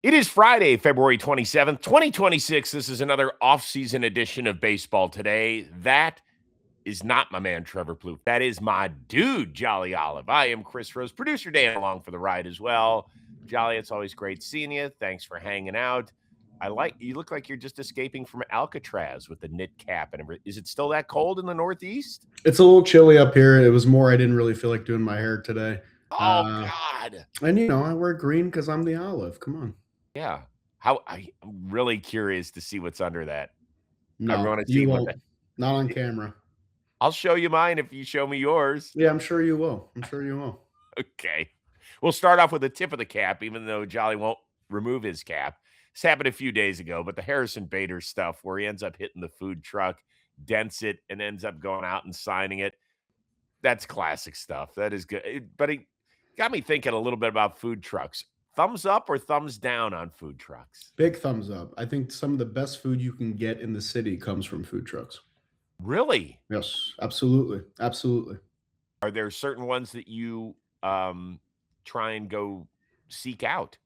It is Friday, February 27th, 2026. This is another off-season edition of Baseball Today. That is not my man, Trevor Plouffe. That is my dude, Jolly Olive. I am Chris Rose, producer Dan along for the ride as well. Jolly, it's always great seeing you. Thanks for hanging out. You look like you're just escaping from Alcatraz with the knit cap and everything. Is it still that cold in the Northeast? It's a little chilly up here. It was more I didn't really feel like doing my hair today. Oh, God. And I wear green because I'm the olive. Come on. Yeah. I'm really curious to see what's under that. I No, want to see you what won't. Not on camera. I'll show you mine if you show me yours. Yeah, I'm sure you will. I'm sure you will. Okay. We'll start off with the tip of the cap, even though Jolly won't remove his cap. This happened a few days ago, but the Harrison Bader stuff where he ends up hitting the food truck, dents it, and ends up going out and signing it. That's classic stuff. That is good. But it got me thinking a little bit about food trucks. Thumbs up or thumbs down on food trucks? Big thumbs up. I think some of the best food you can get in the city comes from food trucks. Really? Yes, absolutely. Absolutely. Are there certain ones that you try and go seek out?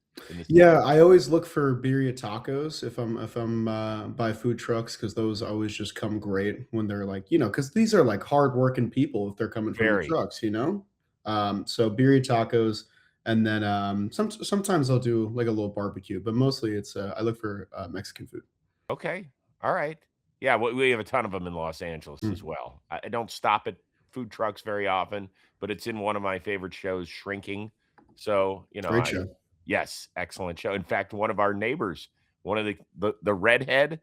Yeah, I always look for birria tacos if I'm by food trucks because those always just come great when they're like because these are like hardworking people if they're coming from the Very. trucks. So birria tacos, and then sometimes I'll do like a little barbecue, but mostly it's I look for Mexican food. Okay. All right. Yeah, we have a ton of them in Los Angeles Mm, as well. I don't stop at food trucks very often, but it's in one of my favorite shows, Shrinking. So, great show. yes, excellent show. In fact, one of our neighbors, one of the redhead,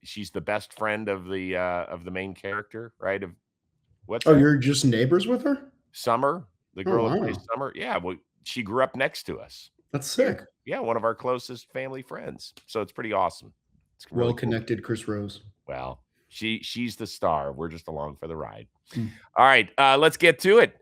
she's the best friend of the main character, right? Of what's Oh, that? you're just neighbors with her? Summer, the Oh girl that plays wow, Summer. Yeah, well, she grew up next to us. that's Here. sick. Yeah, one of our closest family friends. So it's pretty awesome. It's Well really cool. connected, Chris Rose. Well, she's the star. We're just along for the ride. Mm. All right, let's get to it.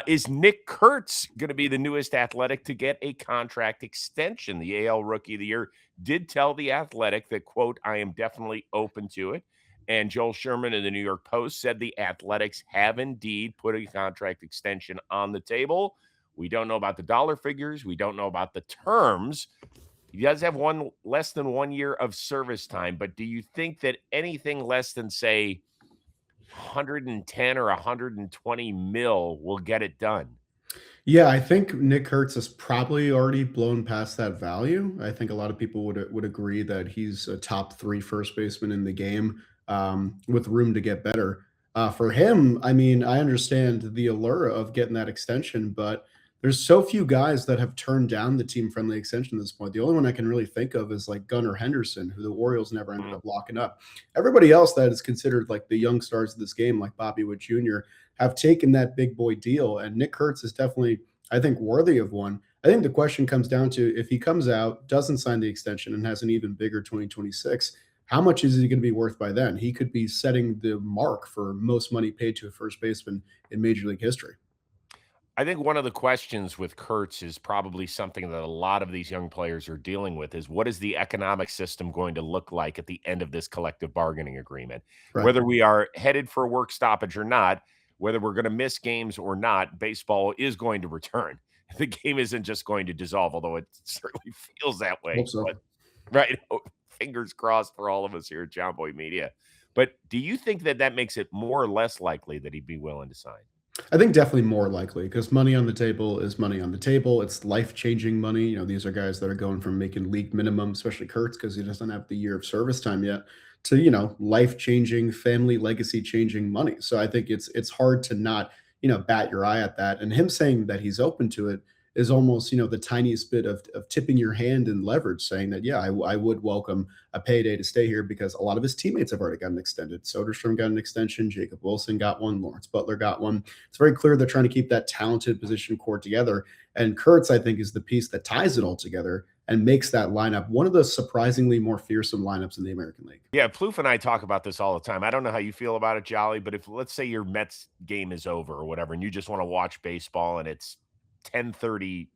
Is Nick Kurtz going to be the newest Athletic to get a contract extension? The AL Rookie of the Year did tell the Athletic that, quote, I am definitely open to it. And Joel Sherman in the New York Post said the Athletics have indeed put a contract extension on the table. We don't know about the dollar figures. We don't know about the terms. He does have less than 1 year of service time, but do you think that anything less than, say, 110 or 120 mil will get it done? Yeah, I think Nick Kurtz has probably already blown past that value. I think a lot of people would agree that he's a top three first baseman in the game, with room to get better. For him, I mean, I understand the allure of getting that extension, but there's so few guys that have turned down the team friendly extension at this point. The only one I can really think of is like Gunnar Henderson, who the Orioles never ended Mm. up locking up. Everybody else that is considered like the young stars of this game, like Bobby Witt Jr., have taken that big boy deal. And Nick Kurtz is definitely, I think, worthy of one. I think the question comes down to if he comes out, doesn't sign the extension, and has an even bigger 2026, how much is he going to be worth by then? He could be setting the mark for most money paid to a first baseman in Major League history. I think one of the questions with Kurtz is probably something that a lot of these young players are dealing with is what is the economic system going to look like at the end of this collective bargaining agreement? Right. Whether we are headed for a work stoppage or not, whether we're going to miss games or not, baseball is going to return. The game isn't just going to dissolve, although it certainly feels that way. Hope so. But right, fingers crossed for all of us here at John Boy Media. But do you think that that makes it more or less likely that he'd be willing to sign? I think definitely more likely because money on the table is money on the table. It's life-changing money. These are guys that are going from making league minimum, especially Kurtz, because he doesn't have the year of service time yet, to life-changing, family legacy changing money. So I think it's hard to not bat your eye at that. And him saying that he's open to it is almost the tiniest bit of tipping your hand and leverage, saying that yeah, I would welcome a payday to stay here because a lot of his teammates have already gotten extended. Soderstrom got an extension, Jacob Wilson got one, Lawrence Butler got one. It's very clear they're trying to keep that talented position core together. And Kurtz, I think, is the piece that ties it all together and makes that lineup one of the surprisingly more fearsome lineups in the American League. Yeah, Plouffe and I talk about this all the time. I don't know how you feel about it, Jolly, but if let's say your Mets game is over or whatever, and you just want to watch baseball and it's 10:30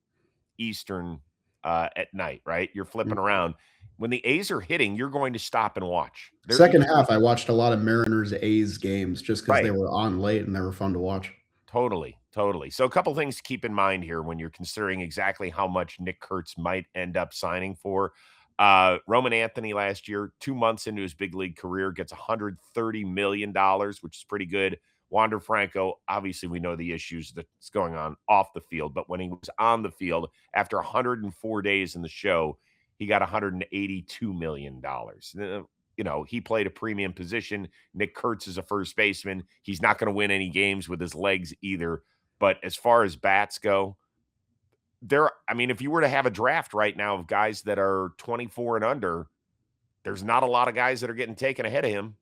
Eastern at night, right? You're flipping around. When the A's are hitting, you're going to stop and watch. Second half, I watched a lot of Mariners A's games just because they Right. were on late and they were fun to watch. Totally. Totally. So a couple things to keep in mind here when you're considering exactly how much Nick Kurtz might end up signing for. Roman Anthony last year, 2 months into his big league career, gets $130 million, which is pretty good. Wander Franco, obviously, we know the issues that's going on off the field, but when he was on the field, after 104 days in the show, he got $182 million. He played a premium position. Nick Kurtz is a first baseman. He's not going to win any games with his legs either. But as far as bats go, if you were to have a draft right now of guys that are 24 and under, there's not a lot of guys that are getting taken ahead of him.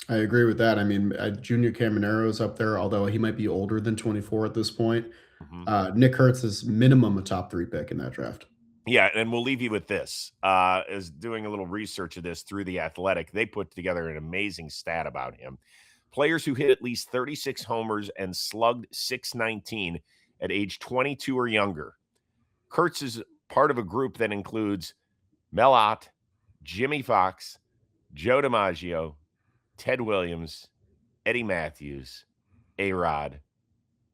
I agree with that. I mean, Junior Camaro's up there, although he might be older than 24 at this point. Mhm. Nick Kurtz is minimum a top 3 pick in that draft. Yeah, and we'll leave you with this. As doing a little research of this through The Athletic, they put together an amazing stat about him. Players who hit at least 36 homers and slugged 619 at age 22 or younger. Kurtz is part of a group that includes Mel Ott, Jimmy Fox, Joe DiMaggio, Ted Williams, Eddie Matthews, A-Rod,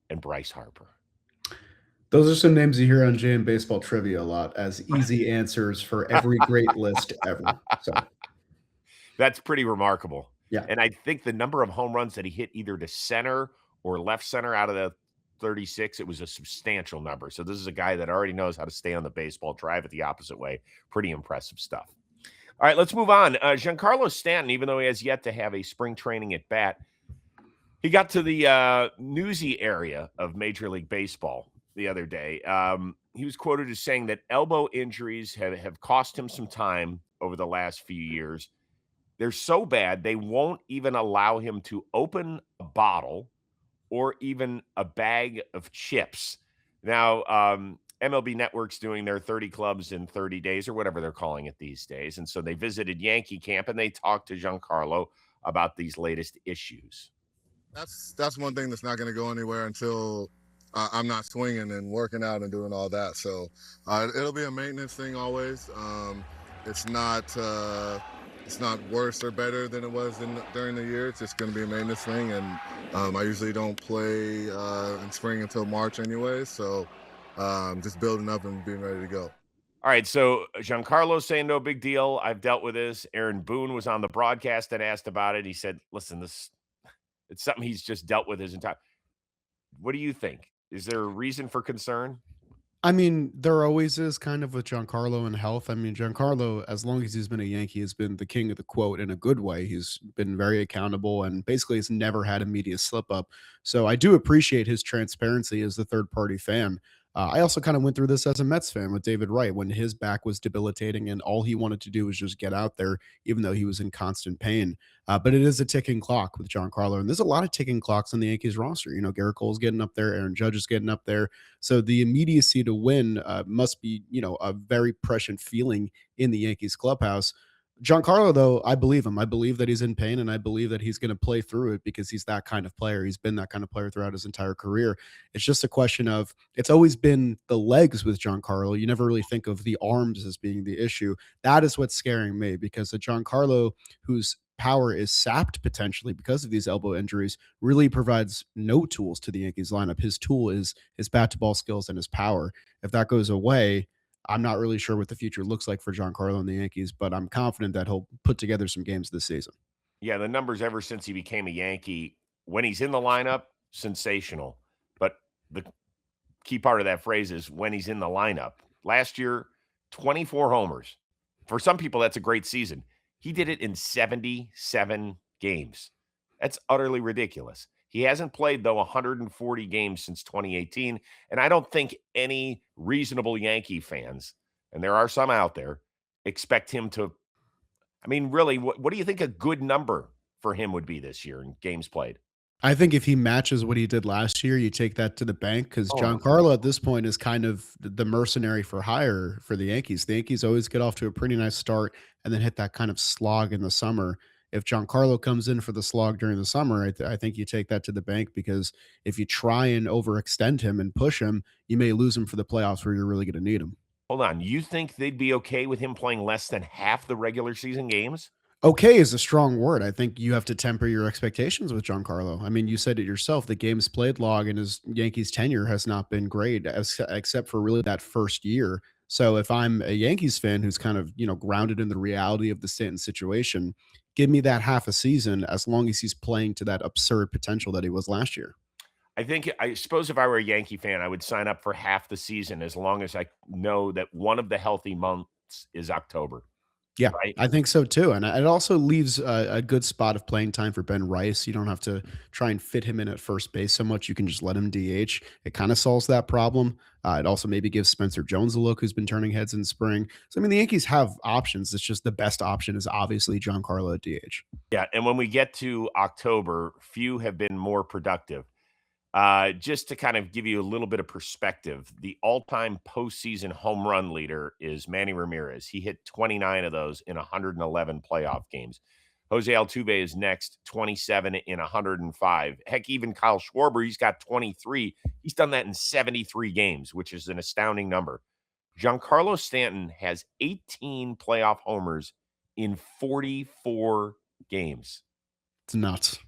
and Bryce Harper. Those are some names you hear on JM Baseball Trivia a lot as easy answers for every great list ever. So, That's pretty remarkable. yeah. And I think the number of home runs that he hit either to center or left center out of the 36, it was a substantial number. So this is a guy that already knows how to stay on the baseball, drive it the opposite way. Pretty impressive stuff. All right, let's move on. Giancarlo Stanton, even though he has yet to have a spring training at bat, he got to the newsy area of Major League Baseball the other day. He was quoted as saying that elbow injuries have cost him some time over the last few years. They're so bad, they won't even allow him to open a bottle or even a bag of chips. Now, MLB Network's doing their 30 clubs in 30 days or whatever they're calling it these days. And so they visited Yankee camp and they talked to Giancarlo about these latest issues. That's one thing that's not going to go anywhere until I'm not swinging and working out and doing all that. So it'll be a maintenance thing always. It's not worse or better than it was during the year. It's just going to be a maintenance thing. And I usually don't play in spring until March anyway. So just building up and being ready to go. All right, so Giancarlo's saying no big deal. I've dealt with this. Aaron Boone was on the broadcast and asked about it. He said, listen, it's something he's just dealt with his entire. What do you think? Is there a reason for concern? I mean, there always is kind of with Giancarlo and health. I mean, Giancarlo, as long as he's been a Yankee, has been the king of the quote in a good way. He's been very accountable and basically has never had a media slip up. So I do appreciate his transparency as the third party fan. I also kind of went through this as a Mets fan with David Wright when his back was debilitating and all he wanted to do was just get out there, even though he was in constant pain. But it is a ticking clock with Giancarlo, and there's a lot of ticking clocks on the Yankees roster. You know, Garrett Cole's getting up there, Aaron Judge is getting up there. So the immediacy to win must be, a very prescient feeling in the Yankees clubhouse. Giancarlo, though, I believe him. I believe that he's in pain, and I believe that he's going to play through it because he's that kind of player. He's been that kind of player throughout his entire career. It's just a question of it's always been the legs with Giancarlo. You never really think of the arms as being the issue. That is what's scaring me because the Giancarlo whose power is sapped potentially because of these elbow injuries really provides no tools to the Yankees lineup. His tool is his bat to ball skills and his power. If that goes away, I'm not really sure what the future looks like for Giancarlo and the Yankees, but I'm confident that he'll put together some games this season. Yeah, the numbers ever since he became a Yankee, when he's in the lineup, sensational. But the key part of that phrase is when he's in the lineup. Last year, 24 homers. For some people, that's a great season. He did it in 77 games. That's utterly ridiculous. He hasn't played, though, 140 games since 2018. And I don't think any reasonable Yankee fans, and there are some out there, expect him to. I mean, really, what do you think a good number for him would be this year in games played? I think if he matches what he did last year, you take that to the bank because Oh, Giancarlo at this point is kind of the mercenary for hire for the Yankees. The Yankees always get off to a pretty nice start and then hit that kind of slog in the summer. If Giancarlo comes in for the slog during the summer, I think you take that to the bank because if you try and overextend him and push him, you may lose him for the playoffs where you're really going to need him. hold on. You think they'd be okay with him playing less than half the regular season games? Okay is a strong word. I think you have to temper your expectations with Giancarlo. I mean, you said it yourself. The games played log in his Yankees tenure has not been great, except for really that first year. So if I'm a Yankees fan who's kind of grounded in the reality of the Stanton situation, give me that half a season as long as he's playing to that absurd potential that he was last year. I suppose if I were a Yankee fan, I would sign up for half the season as long as I know that one of the healthy months is October, Yeah, right? I think so too, and it also leaves a good spot of playing time for Ben Rice. You don't have to try and fit him in at first base so much. You can just let him DH. It kind of solves that problem. It also maybe gives Spencer Jones a look, who's been turning heads in spring. So I mean, the Yankees have options. It's just the best option is obviously Giancarlo at DH. Yeah, and when we get to October, few have been more productive. Just to kind of give you a little bit of perspective, the all-time postseason home run leader is Manny Ramirez. He hit 29 of those in 111 playoff games. Jose Altuve is next, 27 in 105. Heck, even Kyle Schwarber, he's got 23. He's done that in 73 games, which is an astounding number. Giancarlo Stanton has 18 playoff homers in 44 games. It's nuts.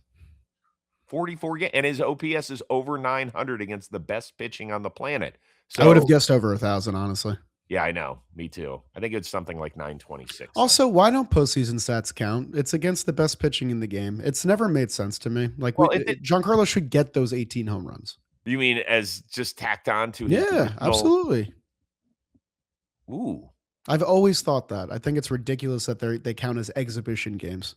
44 games, and his OPS is over 900 against the best pitching on the planet. I would have So, guessed over 1,000, honestly. yeah, I know. Me too. I think it's something like 926. Also, why don't postseason stats count? It's against the best pitching in the game. It's never made sense to me. Like Well, it Giancarlo should get those 18 home runs. you mean as just tacked on to his Yeah, traditional. absolutely. Ooh. I've always thought that. I think it's ridiculous that they count as exhibition games.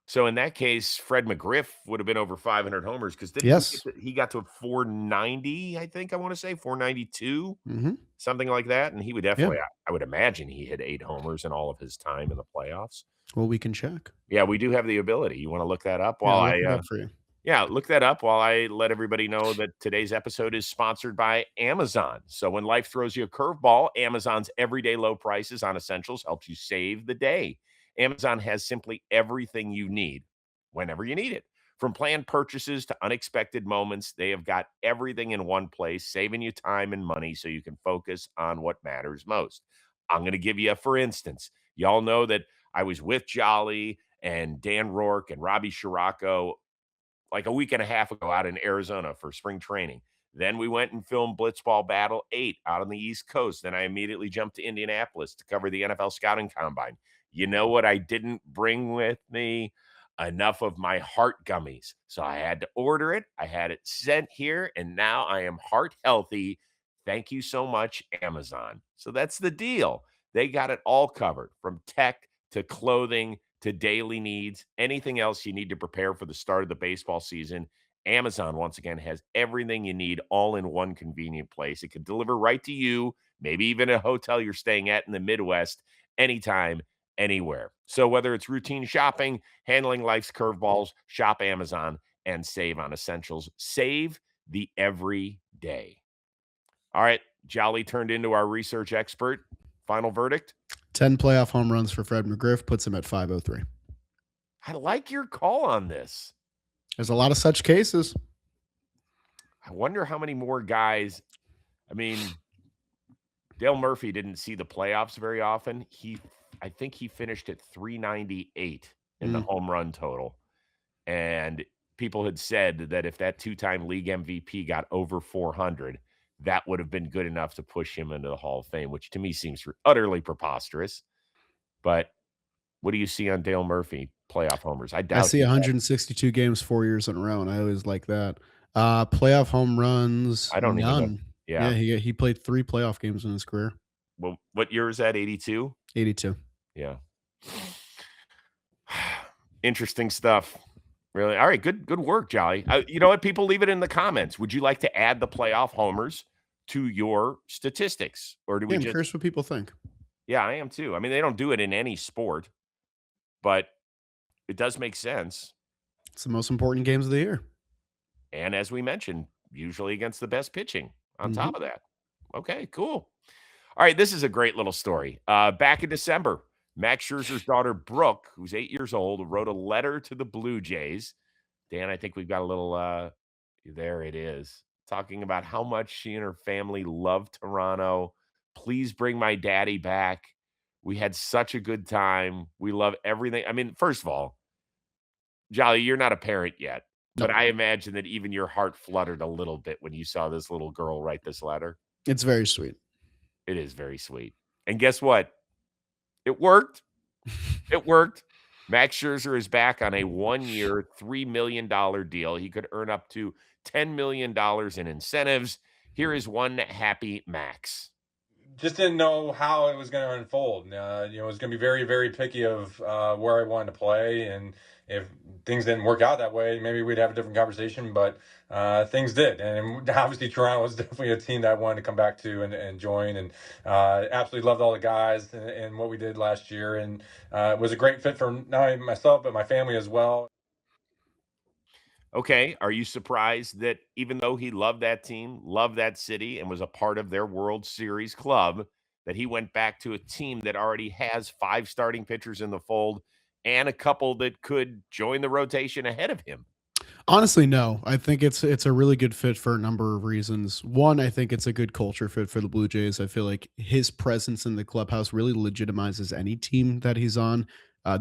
So in that case, Fred McGriff would have been over 500 homers because didn't Yes. he got to 490, I think I want to say 492, Hmm. something like that. And he would Yeah. definitely, I would imagine he hit 8 homers in all of his time in the playoffs. Well, we can check. Yeah, we do have the ability. You want to look that up Yeah, while I'll look it up for you. Yeah, look that up while I let everybody know that today's episode is sponsored by Amazon. So when life throws you a curveball, Amazon's everyday low prices on essentials helps you save the day. Amazon has simply everything you need whenever you need it. From planned purchases to unexpected moments, they have got everything in one place, saving you time and money so you can focus on what matters most. I'm going to give you a for instance. Y'all know that I was with Jolly and Dan Rourke and Robbie Scirocco like a week and a half ago out in Arizona for spring training. Then we went and filmed Blitzball Battle 8 out on the East Coast. Then I immediately jumped to Indianapolis to cover the NFL Scouting Combine. You know what I didn't bring with me? Enough of my heart gummies. So I had to order it. I had it sent here, and now I am heart healthy. Thank you so much, Amazon. So that's the deal. They got it all covered from tech to clothing to daily needs, anything else you need to prepare for the start of the baseball season. Amazon, once again, has everything you need all in one convenient place. It can deliver right to you, maybe even a hotel you're staying at in the Midwest, anytime, anywhere. So whether it's routine shopping, handling life's curveballs, shop Amazon and save on essentials. Save the everyday. All right, Jolly turned into our research expert. Final verdict? 10 playoff home runs for Fred McGriff puts him at 503. I like your call on this. There's a lot of such cases. I wonder how many more guys. I mean, Dale Murphy didn't see the playoffs very often. I think he finished at 398 in the home run total. And people had said that if that two-time league MVP got over 400, that would have been good enough to push him into the Hall of Fame, which to me seems utterly preposterous. But what do you see on Dale Murphy playoff homers? I doubt I see 162 games 4 years in a row, and I always like that. Playoff home runs, I don't even know. none. Yeah. He played 3 playoff games in his career. Well, what year is that? 82? 82. Yeah. Interesting stuff. Really. All right. Good work, Jolly. You know what? People leave it in the comments. Would you like to add the playoff homers to your statistics? Or do we I'm just. curious what people think. Yeah, I am too. I mean, they don't do it in any sport, but it does make sense. It's the most important games of the year. And as we mentioned, usually against the best pitching on top of that. Okay, cool. All right, this is a great little story. Back in December, Max Scherzer's daughter, Brooke, who's 8 years old, wrote a letter to the Blue Jays. Dan, I think we've got a little, there it is, talking about how much she and her family love Toronto. Please bring my daddy back. We had such a good time. We love everything. I mean, first of all, Jolly, you're not a parent yet, but No, I imagine that even your heart fluttered a little bit when you saw this little girl write this letter. it's very sweet. It is very sweet. And guess what? It worked. It worked. Max Scherzer is back on a 1-year, $3 million deal. He could earn up to $10 million in incentives. Here is one happy Max. Just didn't know how it was going to unfold. I was going to be very, very picky of where I wanted to play, and if things didn't work out that way, maybe we'd have a different conversation. But things did, and obviously Toronto was definitely a team that I wanted to come back to and join. And absolutely loved all the guys and what we did last year, and it was a great fit for not only myself but my family as well. Okay, are you surprised that even though he loved that team, loved that city, and was a part of their World Series club, that he went back to a team that already has 5 starting pitchers in the fold and a couple that could join the rotation ahead of him? Honestly, no. I think it's a really good fit for a number of reasons. One, I think it's a good culture fit for the Blue Jays. I feel like his presence in the clubhouse really legitimizes any team that he's on.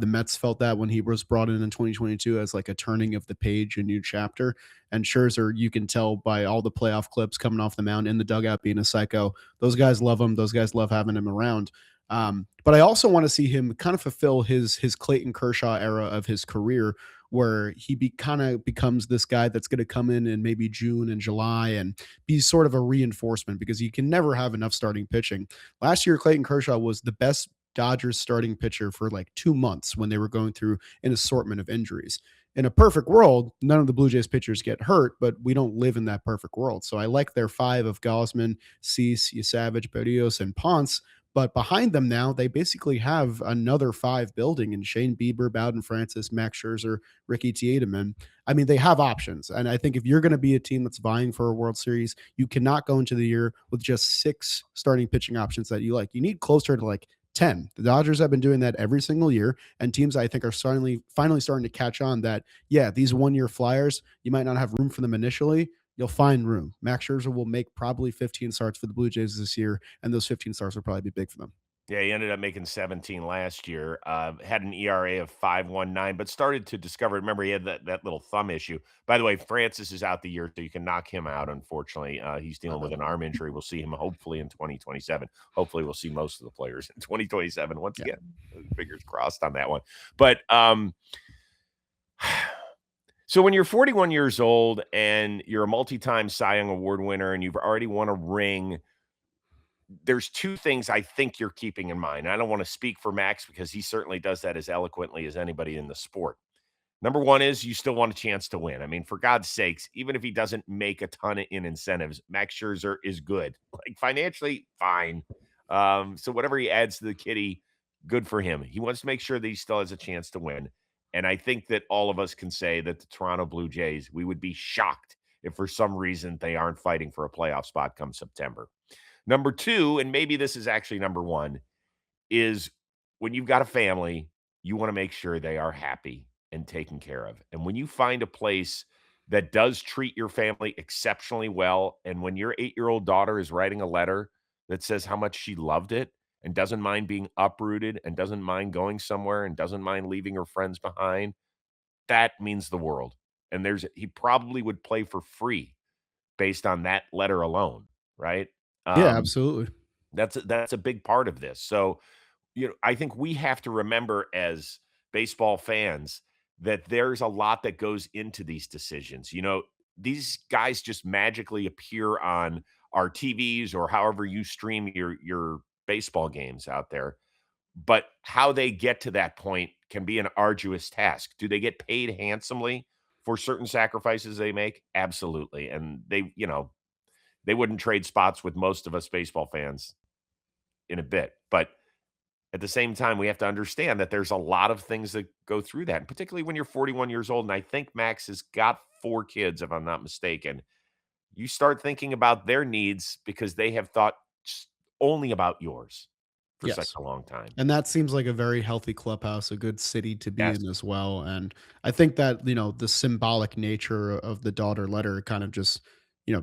The Mets felt that when he was brought in 2022 as like a turning of the page, a new chapter. And Scherzer, you can tell by all the playoff clips coming off the mound in the dugout being a psycho. Those guys love him. Those guys love having him around. But I also want to see him kind of fulfill his Clayton Kershaw era of his career, where he kind of becomes this guy that's going to come in maybe June and July and be sort of a reinforcement, because you can never have enough starting pitching. Last year, Clayton Kershaw was the best Dodgers starting pitcher for like 2 months when they were going through an assortment of injuries. In a perfect world, none of the Blue Jays pitchers get hurt, but we don't live in that perfect world. So I like their 5 of Gosman, Cease, Savage, Berrios, and Ponce. But behind them now, they basically have another 5 building in Shane Bieber, Bowden Francis, Max Scherzer, Ricky Tiedemann. I mean, they have options. And I think if you're going to be a team that's vying for a World Series, you cannot go into the year with just 6 starting pitching options that you like. You need closer to like 10. The Dodgers have been doing that every single year. And teams, I think, are finally starting to catch on that, yeah, these 1-year flyers, you might not have room for them initially. You'll find room. Max Scherzer will make probably 15 starts for the Blue Jays this year, and those 15 starts will probably be big for them. Yeah, he ended up making 17 last year, had an ERA of 5.19, but started to discover, remember, he had that little thumb issue. By the way, Francis is out the year, so you can knock him out, unfortunately. He's dealing with an arm injury. We'll see him hopefully in 2027. Hopefully we'll see most of the players in 2027. Once again, fingers crossed on that one. But so when you're 41 years old and you're a multi-time Cy Young Award winner and you've already won a ring, there's 2 things I think you're keeping in mind. I don't want to speak for Max because he certainly does that as eloquently as anybody in the sport. Number 1 is you still want a chance to win. I mean, for God's sakes, even if he doesn't make a ton in incentives, Max Scherzer is good. Like financially, fine. So whatever he adds to the kitty, good for him. He wants to make sure that he still has a chance to win. And I think that all of us can say that the Toronto Blue Jays, we would be shocked if for some reason they aren't fighting for a playoff spot come September. Number 2, and maybe this is actually number 1, is when you've got a family, you want to make sure they are happy and taken care of. And when you find a place that does treat your family exceptionally well, and when your 8-year-old daughter is writing a letter that says how much she loved it and doesn't mind being uprooted and doesn't mind going somewhere and doesn't mind leaving her friends behind, that means the world. And he probably would play for free based on that letter alone, right? Yeah, Um, absolutely. that's a big part of this. So, I think we have to remember as baseball fans that there's a lot that goes into these decisions. These guys just magically appear on our TVs or however you stream your baseball games out there. But how they get to that point can be an arduous task. Do they get paid handsomely for certain sacrifices they make? Absolutely. And they wouldn't trade spots with most of us baseball fans in a bit. But at the same time, we have to understand that there's a lot of things that go through that, and particularly when you're 41 years old, and I think Max has got 4 kids, if I'm not mistaken. You start thinking about their needs because they have thought only about yours for such Yes. a long time. And that seems like a very healthy clubhouse, a good city to be Yes. in as well. And I think that, the symbolic nature of the daughter letter kind of just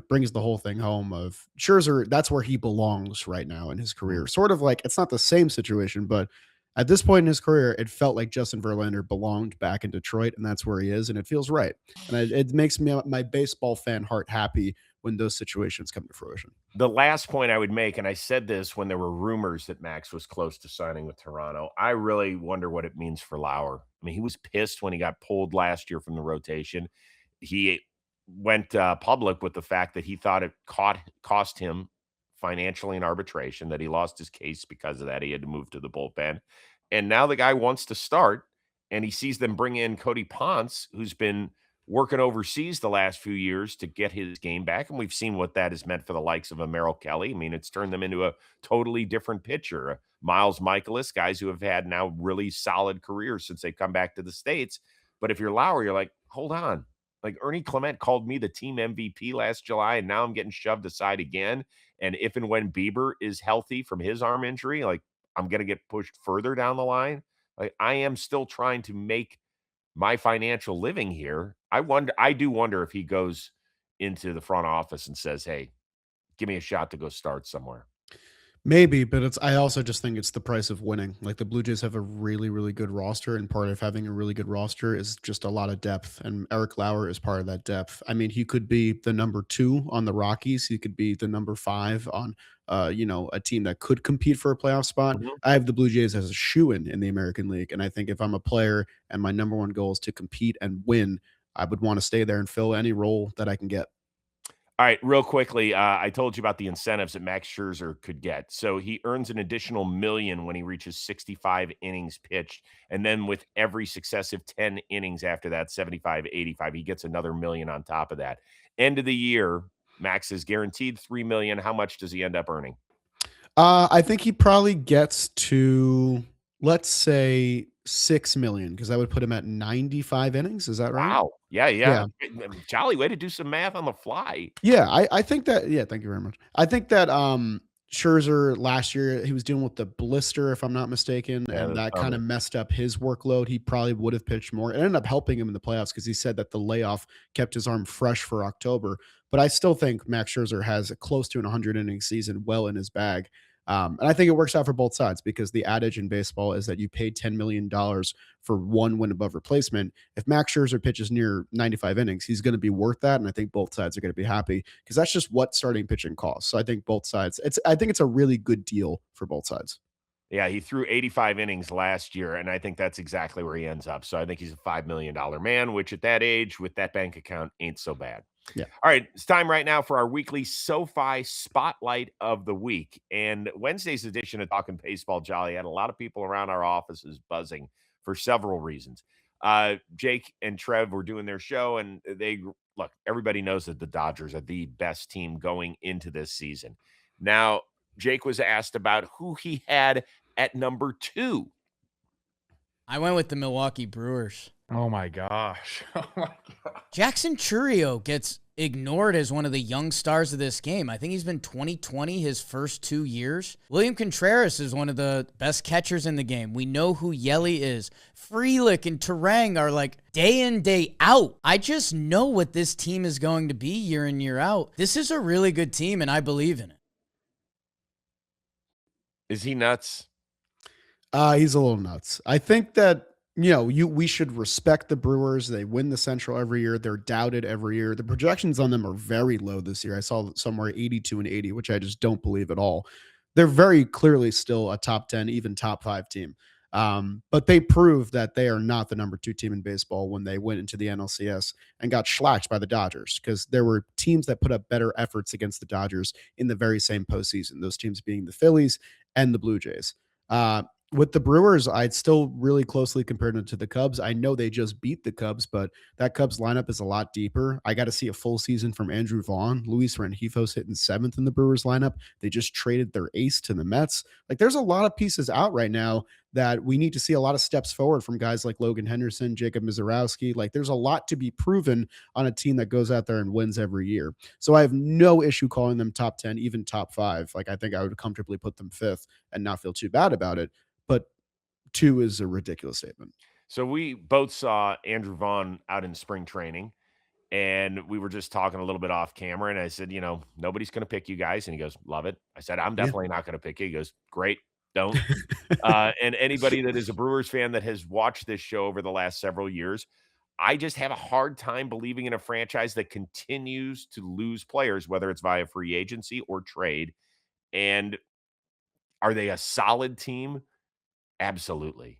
brings the whole thing home of Scherzer. That's where he belongs right now in his career. Sort of like, it's not the same situation, but at this point in his career, it felt like Justin Verlander belonged back in Detroit, and that's where he is, and it feels right. And it makes me, my baseball fan heart, happy when those situations come to fruition. The last point I would make, and I said this when there were rumors that Max was close to signing with Toronto, I really wonder what it means for Lauer. I mean, he was pissed when he got pulled last year from the rotation. He went public with the fact that he thought it cost him financially in arbitration, that he lost his case because of that. He had to move to the bullpen. And now the guy wants to start, and he sees them bring in Cody Ponce, who's been working overseas the last few years to get his game back. And we've seen what that has meant for the likes of a Merrill Kelly. I mean, it's turned them into a totally different pitcher. Miles Michaelis, guys who have had now really solid careers since they come back to the States. But if you're Lauer, you're like, hold on. Like Ernie Clement called me the team MVP last July, and now I'm getting shoved aside again. And if and when Bieber is healthy from his arm injury, like I'm going to get pushed further down the line. Like I am still trying to make my financial living here. I do wonder if he goes into the front office and says, "Hey, give me a shot to go start somewhere." Maybe, but I also just think it's the price of winning. Like the Blue Jays have a really, really good roster, and part of having a really good roster is just a lot of depth. And Eric Lauer is part of that depth. I mean, he could be the number 2 on the Rockies. He could be the number 5 on, a team that could compete for a playoff spot. Mhm. I have the Blue Jays as a shoo-in in the American League, and I think if I'm a player and my number one goal is to compete and win, I would want to stay there and fill any role that I can get. All right, real quickly, I told you about the incentives that Max Scherzer could get. So he earns an additional $1 million when he reaches 65 innings pitched, and then with every successive 10 innings after that, 75, 85, he gets another $1 million on top of that. End of the year, Max is guaranteed $3 million. How much does he end up earning? I think he probably gets to, let's say, 6 million, because that would put him at 95 innings. Is that right? Wow. Yeah, yeah. Yeah. Jolly way to do some math on the fly. Yeah, I think that, yeah, thank you very much. I think that Scherzer last year, he was dealing with the blister, if I'm not mistaken, Yeah, and that's that kind of messed up his workload. He probably would have pitched more. It ended up helping him in the playoffs because he said that the layoff kept his arm fresh for October. But I still think Max Scherzer has a close to an 100 inning season well in his bag. And I think it works out for both sides because the adage in baseball is that you pay $10 million for one win above replacement. If Max Scherzer pitches near 95 innings, he's going to be worth that. And I think both sides are going to be happy because that's just what starting pitching costs. So I think both sides, I think it's a really good deal for both sides. Yeah, he threw 85 innings last year, and I think that's exactly where he ends up. So I think he's a $5 million man, which at that age, with that bank account, ain't so bad. Yeah. All right, it's time right now for our weekly SoFi Spotlight of the Week. And Wednesday's edition of Talking Baseball Jolly had a lot of people around our offices buzzing for several reasons. Jake and Trev were doing their show, and look, everybody knows that the Dodgers are the best team going into this season. Now, Jake was asked about who he had at number 2. I went with the Milwaukee Brewers. Oh my gosh. Oh my God. Jackson Chourio gets ignored as one of the young stars of this game. I think he's been 20-20 his first 2 years. William Contreras is one of the best catchers in the game. We know who Yelly is. Frelick and Terang are like day in, day out. I just know what this team is going to be year in, year out. This is a really good team, and I believe in it. Is he nuts? He's a little nuts. I think that, we should respect the Brewers. They win the Central every year. They're doubted every year. The projections on them are very low this year. I saw somewhere 82 and 80, which I just don't believe at all. They're very clearly still a top 10, even top 5 team. But they proved that they are not the number 2 team in baseball when they went into the NLCS and got shellacked by the Dodgers, because there were teams that put up better efforts against the Dodgers in the very same postseason, those teams being the Phillies and the Blue Jays. With the Brewers, I'd still really closely compared them to the Cubs. I know they just beat the Cubs, but that Cubs lineup is a lot deeper. I got to see a full season from Andrew Vaughn. Luis Rengifo's hitting 7th in the Brewers lineup. They just traded their ace to the Mets. Like, there's a lot of pieces out right now that we need to see a lot of steps forward from guys like Logan Henderson, Jacob Mizorowski. Like, there's a lot to be proven on a team that goes out there and wins every year. So I have no issue calling them top 10, even top 5. Like, I think I would comfortably put them 5th and not feel too bad about it. But 2 is a ridiculous statement. So we both saw Andrew Vaughn out in spring training, And we were just talking a little bit off camera, and I said, nobody's going to pick you guys. And he goes, love it. I said, I'm definitely not going to pick you. He goes, great, don't. And anybody that is a Brewers fan that has watched this show over the last several years, I just have a hard time believing in a franchise that continues to lose players, whether it's via free agency or trade. And are they a solid team? Absolutely.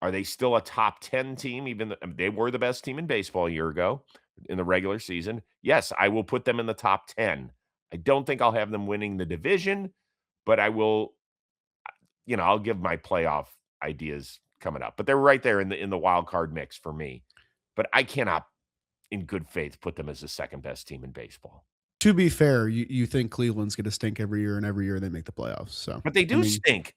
Are they still a top 10 team? They were the best team in baseball a year ago in the regular season. Yes, I will put them in the top 10. I don't think I'll have them winning the division, but I will, I'll give my playoff ideas coming up. But they're right there in the wild card mix for me. But I cannot, in good faith, put them as the second best team in baseball. To be fair, you think Cleveland's going to stink every year, and every year they make the playoffs. So, but they do stink.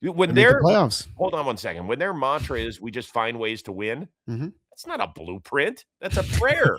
When they make the playoffs. Hold on one second. When their mantra is we just find ways to win, that's not a blueprint. That's a prayer.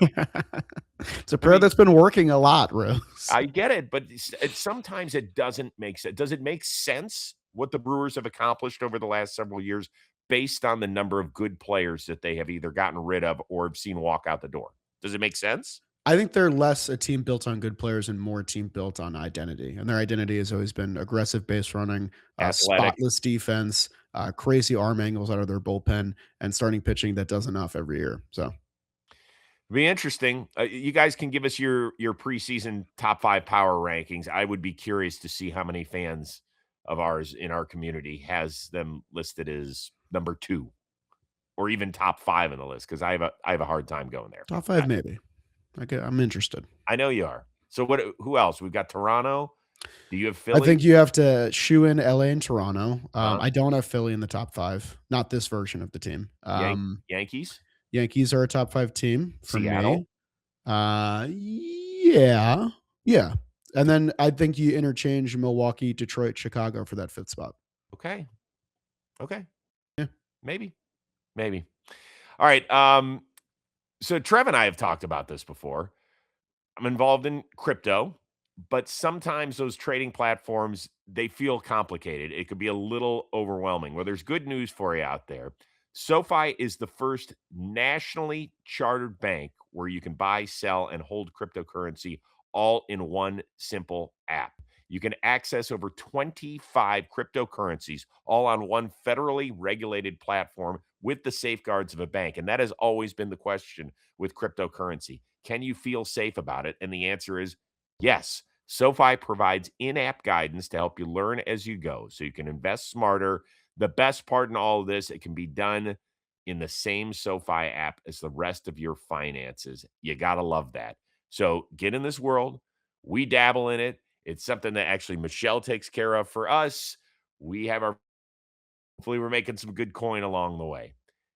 It's a prayer that's been working a lot, Rose. I get it, but sometimes it doesn't make sense. Does it make sense what the Brewers have accomplished over the last several years based on the number of good players that they have either gotten rid of or have seen walk out the door? Does it make sense? I think they're less a team built on good players and more a team built on identity. And their identity has always been aggressive base running, spotless defense, crazy arm angles out of their bullpen, and starting pitching that does enough every year. So it'll be interesting. You guys can give us your preseason top 5 power rankings. I would be curious to see how many fans of ours in our community has them listed as number 2 or even top 5 in the list, because I have a hard time going there. Top 5 maybe. I'm interested. I know you are. So who else? We've got Toronto. Do you have Philly? I think you have to shoe in LA and Toronto. I don't have Philly in the top 5. Not this version of the team. Yankees? Yankees are a top 5 team for Seattle? me. Yeah. And then I think you interchange Milwaukee, Detroit, Chicago for that 5th spot. Okay. Yeah. Maybe. All right. So Trev and I have talked about this before. I'm involved in crypto, but sometimes those trading platforms, they feel complicated. It could be a little overwhelming. Well, there's good news for you out there. SoFi is the first nationally chartered bank where you can buy, sell, and hold cryptocurrency all in one simple app. You can access over 25 cryptocurrencies all on one federally regulated platform with the safeguards of a bank. And that has always been the question with cryptocurrency. Can you feel safe about it? And the answer is yes. SoFi provides in-app guidance to help you learn as you go so you can invest smarter. The best part in all of this, it can be done in the same SoFi app as the rest of your finances. You got to love that. So get in this world. We dabble in it. It's something that actually Michelle takes care of for us. Hopefully we're making some good coin along the way.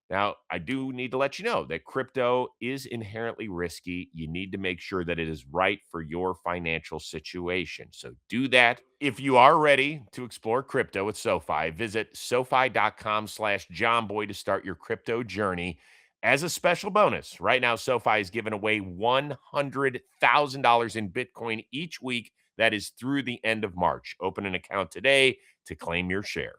Now, I do need to let you know that crypto is inherently risky. You need to make sure that it is right for your financial situation. So do that. If you are ready to explore crypto with SoFi, visit SoFi.com/JohnBoy to start your crypto journey. As a special bonus, right now, SoFi is giving away $100,000 in Bitcoin each week. That is through the end of March. Open an account today to claim your share.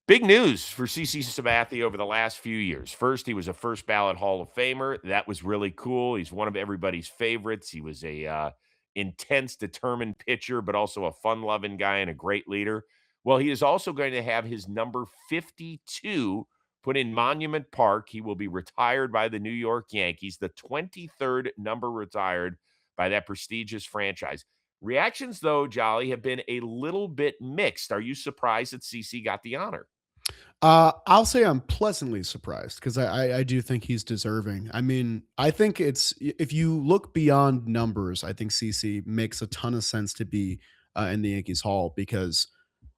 Big news for CC Sabathia over the last few years. First, he was a first ballot Hall of Famer. That was really cool. He's one of everybody's favorites. He was a intense, determined pitcher, but also a fun-loving guy and a great leader. Well, he is also going to have his number 52 put in Monument Park. He will be retired by the New York Yankees, the 23rd number retired by that prestigious franchise. Reactions, though, Jolly, have been a little bit mixed. Are you surprised that CC got the honor? I'll say I'm pleasantly surprised because I do think he's deserving. I mean, I think if you look beyond numbers, I think CC makes a ton of sense to be in the Yankees Hall because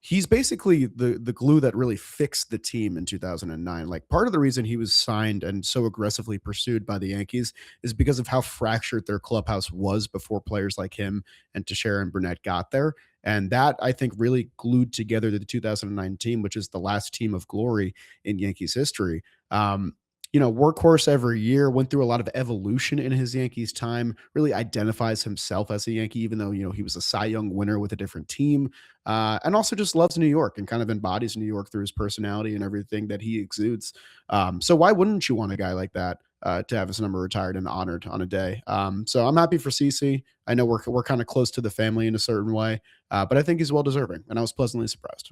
he's basically the glue that really fixed the team in 2009. Like part of the reason he was signed and so aggressively pursued by the Yankees is because of how fractured their clubhouse was before players like him and Teixeira and Burnett got there. And that, I think, really glued together the 2009 team, which is the last team of glory in Yankees history. Workhorse every year, went through a lot of evolution in his Yankees time, really identifies himself as a Yankee, even though, he was a Cy Young winner with a different team, and also just loves New York and kind of embodies New York through his personality and everything that he exudes. So why wouldn't you want a guy like that to have his number retired and honored on a day. So I'm happy for CC. I know we're kind of close to the family in a certain way, but I think he's well deserving, and I was pleasantly surprised.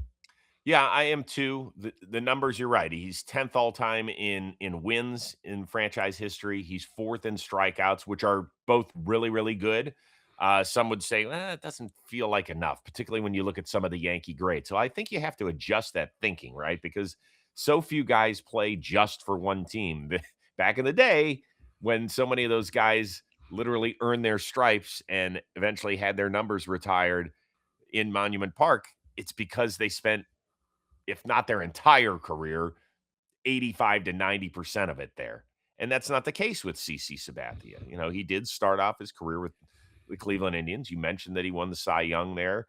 Yeah, I am too. The numbers, you're right. He's 10th all time in wins in franchise history. He's 4th in strikeouts, which are both really, really good. Some would say, it doesn't feel like enough, particularly when you look at some of the Yankee greats. So I think you have to adjust that thinking, right? Because so few guys play just for one team. Back in the day, when so many of those guys literally earned their stripes and eventually had their numbers retired in Monument Park, it's because they spent, if not their entire career, 85 to 90% of it there. And that's not the case with CC Sabathia. You know, he did start off his career with the Cleveland Indians. You mentioned that he won the Cy Young there.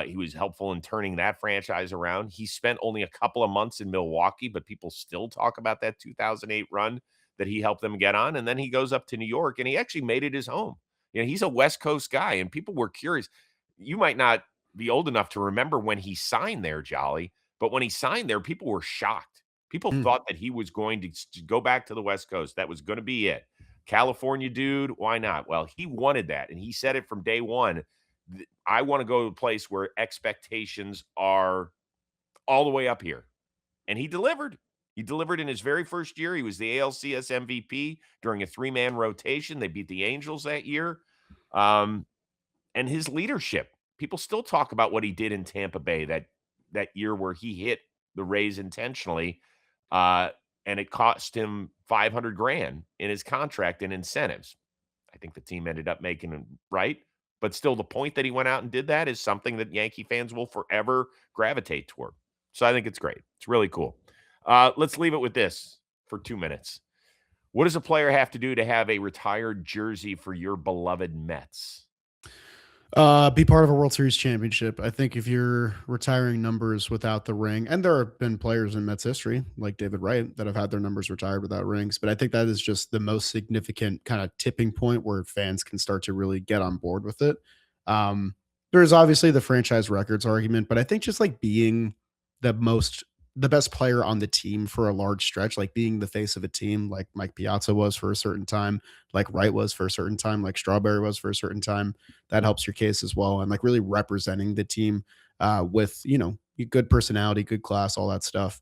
He was helpful in turning that franchise around. He spent only a couple of months in Milwaukee, but people still talk about that 2008 run that he helped them get on. And then he goes up to New York and he actually made it his home. You know, he's a West Coast guy, and people were curious. You might not be old enough to remember when he signed there, Jolly, but when he signed there, people were shocked. People thought that he was going to go back to the West Coast. That was going to be it. California dude, why not? Well, he wanted that, and he said it from day one. I want to go to a place where expectations are all the way up here. And he delivered. He delivered in his very first year. He was the ALCS MVP during a 3-man rotation. They beat the Angels that year. And his leadership, people still talk about what he did in Tampa Bay that year where he hit the Rays intentionally. And it cost him $500,000 in his contract and incentives. I think the team ended up making him right. But still, the point that he went out and did that is something that Yankee fans will forever gravitate toward. So I think it's great. It's really cool. Let's leave it with this for 2 minutes. What does a player have to do to have a retired jersey for your beloved Mets? Be part of a World Series championship. I think if you're retiring numbers without the ring, and there have been players in Mets history, like David Wright, that have had their numbers retired without rings, but I think that is just the most significant kind of tipping point where fans can start to really get on board with it. There's obviously the franchise records argument, but I think just like being the best player on the team for a large stretch, like being the face of a team, like Mike Piazza was for a certain time, like Wright was for a certain time, like Strawberry was for a certain time, that helps your case as well. And like really representing the team with, good personality, good class, all that stuff.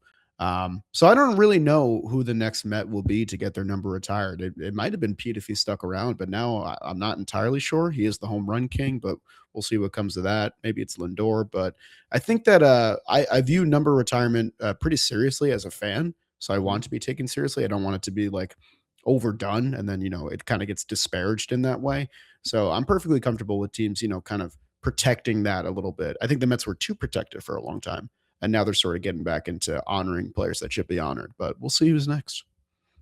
So I don't really know who the next Met will be to get their number retired. It might have been Pete if he stuck around, but now I'm not entirely sure. He is the home run king, but we'll see what comes of that. Maybe it's Lindor, but I think that I view number retirement pretty seriously as a fan. So I want to be taken seriously. I don't want it to be like overdone and then, it kind of gets disparaged in that way. So I'm perfectly comfortable with teams, kind of protecting that a little bit. I think the Mets were too protective for a long time. And now they're sort of getting back into honoring players that should be honored. But we'll see who's next.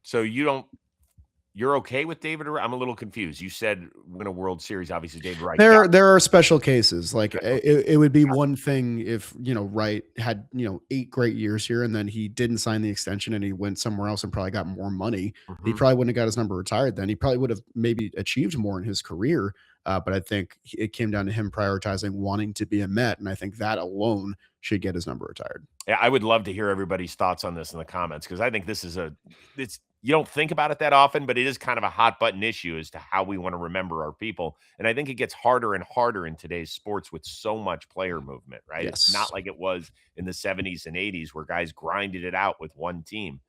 So you're okay with David Wright? I'm a little confused. You said win a World Series. Obviously, David Wright. There are special cases. Like it would be one thing if Wright had 8 great years here and then he didn't sign the extension and he went somewhere else and probably got more money. Mm-hmm. He probably wouldn't have got his number retired then. He probably would have maybe achieved more in his career. But I think it came down to him prioritizing wanting to be a Met, and I think that alone should get his number retired. Yeah, I would love to hear everybody's thoughts on this in the comments because I think this is you don't think about it that often, but it is kind of a hot button issue as to how we want to remember our people. And I think it gets harder and harder in today's sports with so much player movement, right? Yes. It's not like it was in the 70s and 80s where guys grinded it out with one team.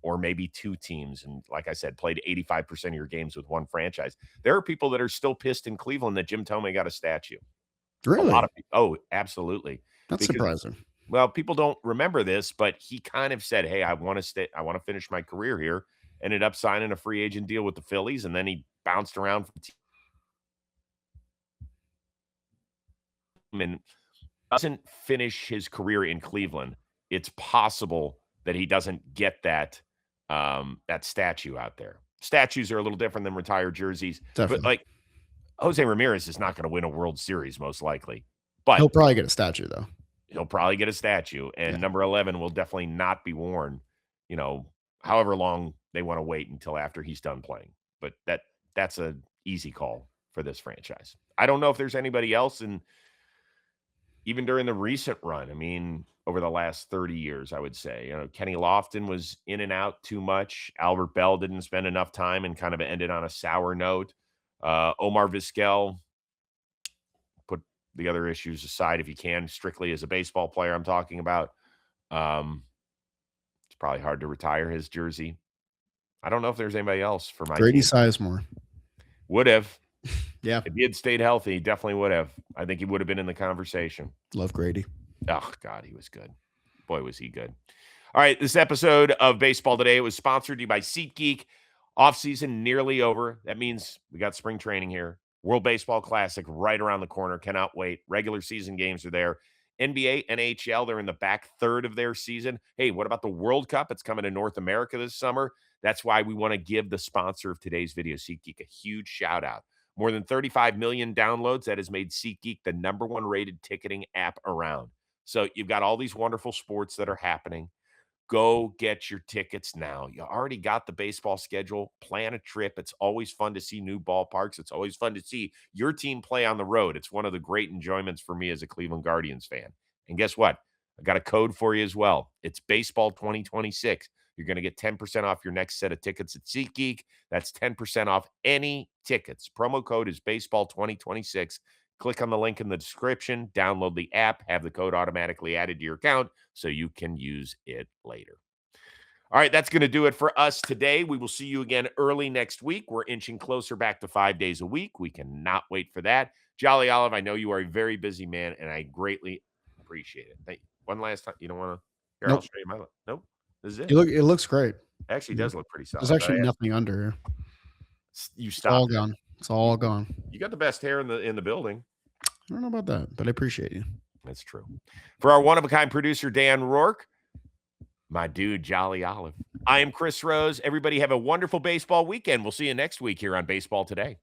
Or maybe 2 teams. And like I said, played 85% of your games with one franchise. There are people that are still pissed in Cleveland that Jim Thome got a statue. Really? A lot of people. Oh, absolutely. That's surprising. Well, people don't remember this, but he kind of said, hey, I want to finish my career here. Ended up signing a free agent deal with the Phillies, and then he bounced around from team and doesn't finish his career in Cleveland. It's possible that he doesn't get that statue out there. Statues are a little different than retired jerseys. Definitely. But like Jose Ramirez is not going to win a World Series most likely. But he'll probably get a statue though. He'll probably get a statue, and number 11 will definitely not be worn, however long they want to wait until after he's done playing. But that's an easy call for this franchise. I don't know if there's anybody else, and even during the recent run. I mean, over the last 30 years, I would say. Kenny Lofton was in and out too much. Albert Bell didn't spend enough time and kind of ended on a sour note. Omar Vizquel, put the other issues aside if you can, strictly as a baseball player I'm talking about. It's probably hard to retire his jersey. I don't know if there's anybody else for my Grady team. Sizemore. Would have. Yeah. If he had stayed healthy, he definitely would have. I think he would have been in the conversation. Love Grady. Oh, God, he was good. Boy, was he good. All right, this episode of Baseball Today was sponsored to you by SeatGeek. Offseason nearly over. That means we got spring training here. World Baseball Classic right around the corner. Cannot wait. Regular season games are there. NBA, NHL, they're in the back third of their season. Hey, what about the World Cup? It's coming to North America this summer. That's why we want to give the sponsor of today's video, SeatGeek, a huge shout out. More than 35 million downloads. That has made SeatGeek the #1 rated ticketing app around. So you've got all these wonderful sports that are happening. Go get your tickets now. You already got the baseball schedule. Plan a trip. It's always fun to see new ballparks. It's always fun to see your team play on the road. It's one of the great enjoyments for me as a Cleveland Guardians fan. And guess what? I got a code for you as well. It's Baseball 2026. You're going to get 10% off your next set of tickets at SeatGeek. That's 10% off any tickets. Promo code is Baseball 2026. Click on the link in the description, download the app, have the code automatically added to your account so you can use it later. All right, that's going to do it for us today. We will see you again early next week. We're inching closer back to 5 days a week. We cannot wait for that. Jolly Olive, I know you are a very busy man, and I greatly appreciate it. Thank you. One last time. You don't want to? Here, Nope. I'll show you my look. Nope. This is it. It looks great. Actually does look pretty solid. There's actually nothing under here. You It's stopped. all gone. It's all gone. You got the best hair in the building. I don't know about that, but I appreciate you. That's true. For our one-of-a-kind producer, Dan Rourke, my dude, Jolly Olive, I am Chris Rose. Everybody have a wonderful baseball weekend. We'll see you next week here on Baseball Today.